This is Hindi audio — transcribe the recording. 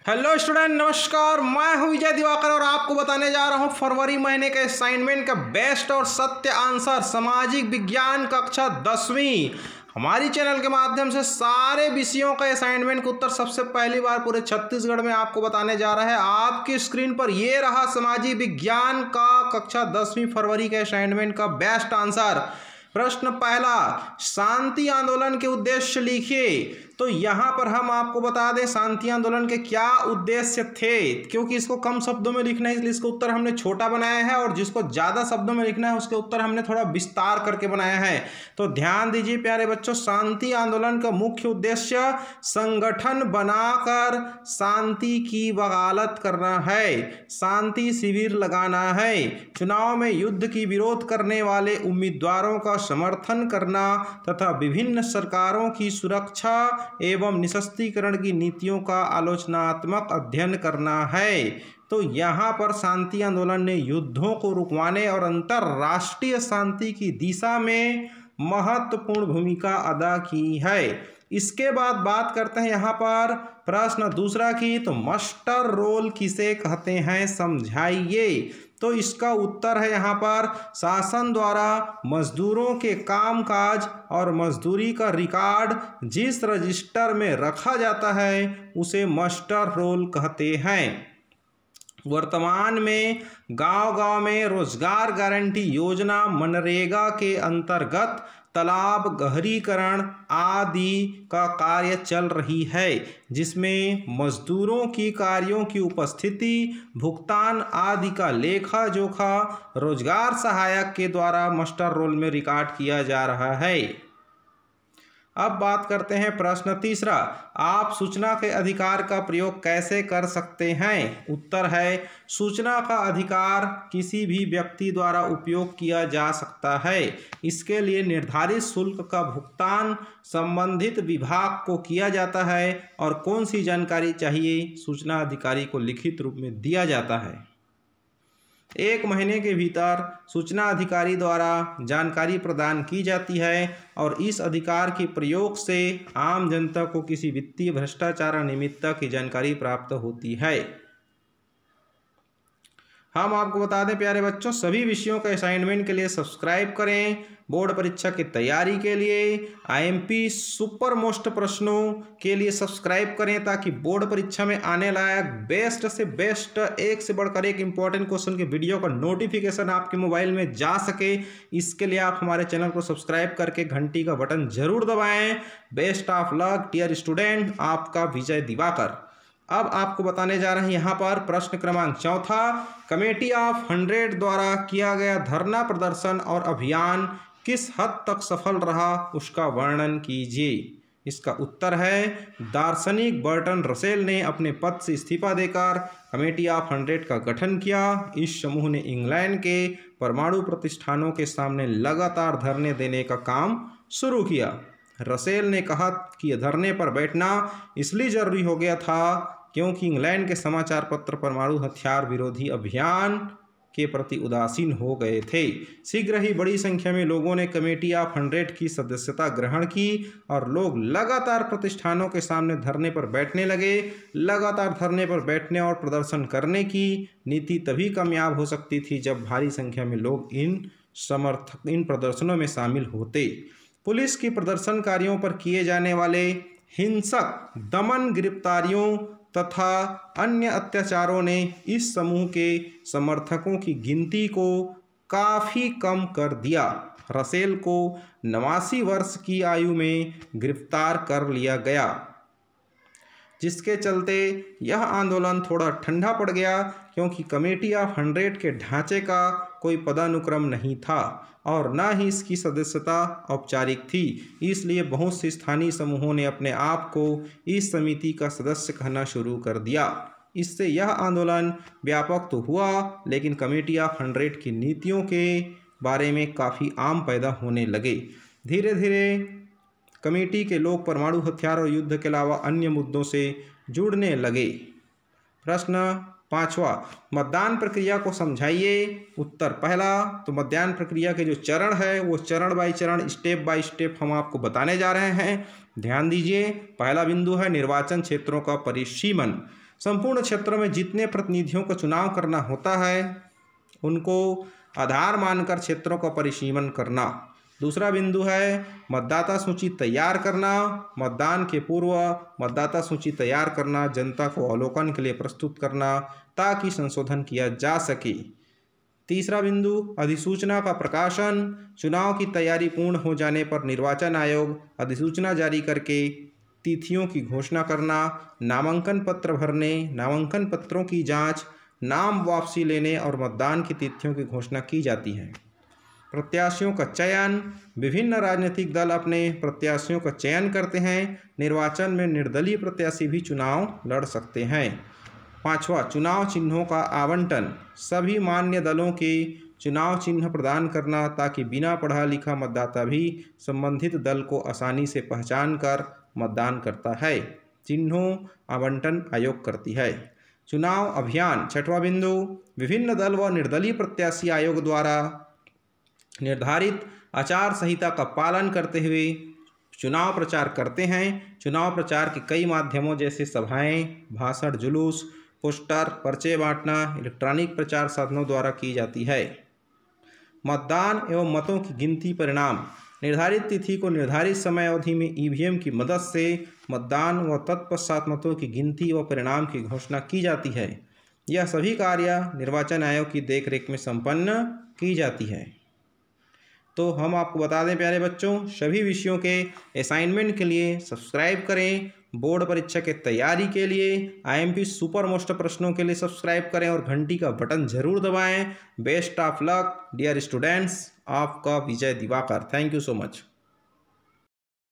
हेलो स्टूडेंट, नमस्कार। मैं हूं विजय दिवाकर और आपको बताने जा रहा हूं फरवरी महीने के असाइनमेंट का बेस्ट और सत्य आंसर सामाजिक विज्ञान कक्षा 10वीं। हमारी चैनल के माध्यम से सारे विषयों का असाइनमेंट का उत्तर सबसे पहली बार पूरे छत्तीसगढ़ में आपको बताने जा रहा है। आपकी स्क्रीन पर ये रहा सामाजिक विज्ञान का कक्षा 10वीं फरवरी के असाइनमेंट का बेस्ट आंसर। प्रश्न पहला, शांति आंदोलन के उद्देश्य लिखिए। तो यहाँ पर हम आपको बता दें शांति आंदोलन के क्या उद्देश्य थे, क्योंकि इसको कम शब्दों में लिखना है इसलिए इसका उत्तर हमने छोटा बनाया है, और जिसको ज़्यादा शब्दों में लिखना है उसके उत्तर हमने थोड़ा विस्तार करके बनाया है। तो ध्यान दीजिए प्यारे बच्चों, शांति आंदोलन का मुख्य उद्देश्य संगठन बनाकर शांति की वकालत करना है, शांति शिविर लगाना है, चुनाव में युद्ध की विरोध करने वाले उम्मीदवारों का समर्थन करना तथा विभिन्न सरकारों की सुरक्षा एवं निशस्त्रीकरण की नीतियों का आलोचनात्मक अध्ययन करना है। तो यहाँ पर शांति आंदोलन ने युद्धों को रुकवाने और अंतर्राष्ट्रीय शांति की दिशा में महत्वपूर्ण भूमिका अदा की है। इसके बाद बात करते हैं यहाँ पर प्रश्न दूसरा की, तो मास्टर रोल किसे कहते हैं समझाइए। तो इसका उत्तर है यहाँ पर शासन द्वारा मजदूरों के कामकाज और मजदूरी का रिकॉर्ड जिस रजिस्टर में रखा जाता है उसे मास्टर रोल कहते हैं। वर्तमान में गांव-गांव में रोजगार गारंटी योजना मनरेगा के अंतर्गत तालाब गहरीकरण आदि का कार्य चल रही है, जिसमें मजदूरों की कार्यों की उपस्थिति, भुगतान आदि का लेखा जोखा रोजगार सहायक के द्वारा मास्टर रोल में रिकॉर्ड किया जा रहा है। अब बात करते हैं प्रश्न तीसरा, आप सूचना के अधिकार का प्रयोग कैसे कर सकते हैं। उत्तर है सूचना का अधिकार किसी भी व्यक्ति द्वारा उपयोग किया जा सकता है। इसके लिए निर्धारित शुल्क का भुगतान संबंधित विभाग को किया जाता है और कौन सी जानकारी चाहिए सूचना अधिकारी को लिखित रूप में दिया जाता है। 1 महीने के भीतर सूचना अधिकारी द्वारा जानकारी प्रदान की जाती है और इस अधिकार के प्रयोग से आम जनता को किसी वित्तीय भ्रष्टाचार अनियमितता की जानकारी प्राप्त होती है। हम आपको बता दें प्यारे बच्चों, सभी विषयों के असाइनमेंट के लिए सब्सक्राइब करें। बोर्ड परीक्षा की तैयारी के लिए आईएमपी सुपर मोस्ट प्रश्नों के लिए सब्सक्राइब करें, ताकि बोर्ड परीक्षा में आने लायक बेस्ट से बेस्ट एक से बढ़कर एक इम्पोर्टेंट क्वेश्चन के वीडियो का नोटिफिकेशन आपके मोबाइल में जा सके। इसके लिए आप हमारे चैनल को सब्सक्राइब करके घंटी का बटन जरूर दबाएं। Best of luck dear student, आपका विजय दिवाकर। अब आपको बताने जा रहे हैं यहाँ पर प्रश्न क्रमांक चौथा, कमेटी ऑफ 100 द्वारा किया गया धरना प्रदर्शन और अभियान किस हद तक सफल रहा उसका वर्णन कीजिए। इसका उत्तर है दार्शनिक बर्टन रसेल ने अपने पद से इस्तीफा देकर कमेटी ऑफ 100 का गठन किया। इस समूह ने इंग्लैंड के परमाणु प्रतिष्ठानों के सामने लगातार धरने देने का काम शुरू किया। रसेल ने कहा कि धरने पर बैठना इसलिए जरूरी हो गया था क्योंकि इंग्लैंड के समाचार पत्र परमाणु हथियार विरोधी अभियान के प्रति उदासीन हो गए थे। शीघ्र ही बड़ी संख्या में लोगों ने कमेटी ऑफ 100 की सदस्यता ग्रहण की और लोग लगातार प्रतिष्ठानों के सामने धरने पर बैठने लगे। लगातार धरने पर बैठने और प्रदर्शन करने की नीति तभी कामयाब हो सकती थी जब भारी संख्या में लोग इन प्रदर्शनों में शामिल होते। पुलिस की प्रदर्शनकारियों पर किए जाने वाले हिंसक दमन, गिरफ्तारियों तथा अन्य अत्याचारों ने इस समूह के समर्थकों की गिनती को काफ़ी कम कर दिया। रसेल को 89 वर्ष की आयु में गिरफ्तार कर लिया गया, जिसके चलते यह आंदोलन थोड़ा ठंडा पड़ गया, क्योंकि कमेटी ऑफ 100 के ढांचे का कोई पदानुक्रम नहीं था और न ही इसकी सदस्यता औपचारिक थी। इसलिए बहुत से स्थानीय समूहों ने अपने आप को इस समिति का सदस्य कहना शुरू कर दिया। इससे यह आंदोलन व्यापक तो हुआ, लेकिन कमेटी ऑफ 100 की नीतियों के बारे में काफ़ी आम पैदा होने लगे। धीरे धीरे कमेटी के लोग परमाणु हथियार और युद्ध के अलावा अन्य मुद्दों से जुड़ने लगे। प्रश्न पांचवा, मतदान प्रक्रिया को समझाइए। उत्तर पहला, तो मतदान प्रक्रिया के जो चरण है वो चरण बाय चरण, स्टेप बाय स्टेप हम आपको बताने जा रहे हैं। ध्यान दीजिए, पहला बिंदु है निर्वाचन क्षेत्रों का परिसीमन। संपूर्ण क्षेत्रों में जितने प्रतिनिधियों का चुनाव करना होता है उनको आधार मानकर क्षेत्रों का परिसीमन करना। दूसरा बिंदु है मतदाता सूची तैयार करना। मतदान के पूर्व मतदाता सूची तैयार करना, जनता को अवलोकन के लिए प्रस्तुत करना ताकि संशोधन किया जा सके। तीसरा बिंदु अधिसूचना का प्रकाशन। चुनाव की तैयारी पूर्ण हो जाने पर निर्वाचन आयोग अधिसूचना जारी करके तिथियों की घोषणा करना। नामांकन पत्र भरने, नामांकन पत्रों की जांच, नाम वापसी लेने और मतदान की तिथियों की घोषणा की जाती है। प्रत्याशियों का चयन। विभिन्न राजनीतिक दल अपने प्रत्याशियों का चयन करते हैं। निर्वाचन में निर्दलीय प्रत्याशी भी चुनाव लड़ सकते हैं। पांचवा, चुनाव चिन्हों का आवंटन। सभी मान्य दलों के चुनाव चिन्ह प्रदान करना ताकि बिना पढ़ा लिखा मतदाता भी संबंधित दल को आसानी से पहचान कर मतदान करता है। चिन्हों आवंटन आयोग करती है। चुनाव अभियान। छठवां बिंदु, विभिन्न दल व निर्दलीय प्रत्याशी आयोग द्वारा निर्धारित आचार संहिता का पालन करते हुए चुनाव प्रचार करते हैं। चुनाव प्रचार के कई माध्यमों जैसे सभाएं, भाषण, जुलूस, पोस्टर, पर्चे बांटना, इलेक्ट्रॉनिक प्रचार साधनों द्वारा की जाती है। मतदान एवं मतों की गिनती परिणाम। निर्धारित तिथि को निर्धारित समय अवधि में ईवीएम की मदद से मतदान व तत्पश्चात मतों की गिनती व परिणाम की घोषणा की जाती है। यह सभी कार्य निर्वाचन आयोग की देखरेख में संपन्न की जाती है। तो हम आपको बता दें प्यारे बच्चों, सभी विषयों के असाइनमेंट के लिए सब्सक्राइब करें। बोर्ड परीक्षा की तैयारी के लिए आईएमपी सुपर मोस्ट प्रश्नों के लिए सब्सक्राइब करें और घंटी का बटन जरूर दबाएं। Best of luck dear students, आपका Vijay Divakar. Thank you so much.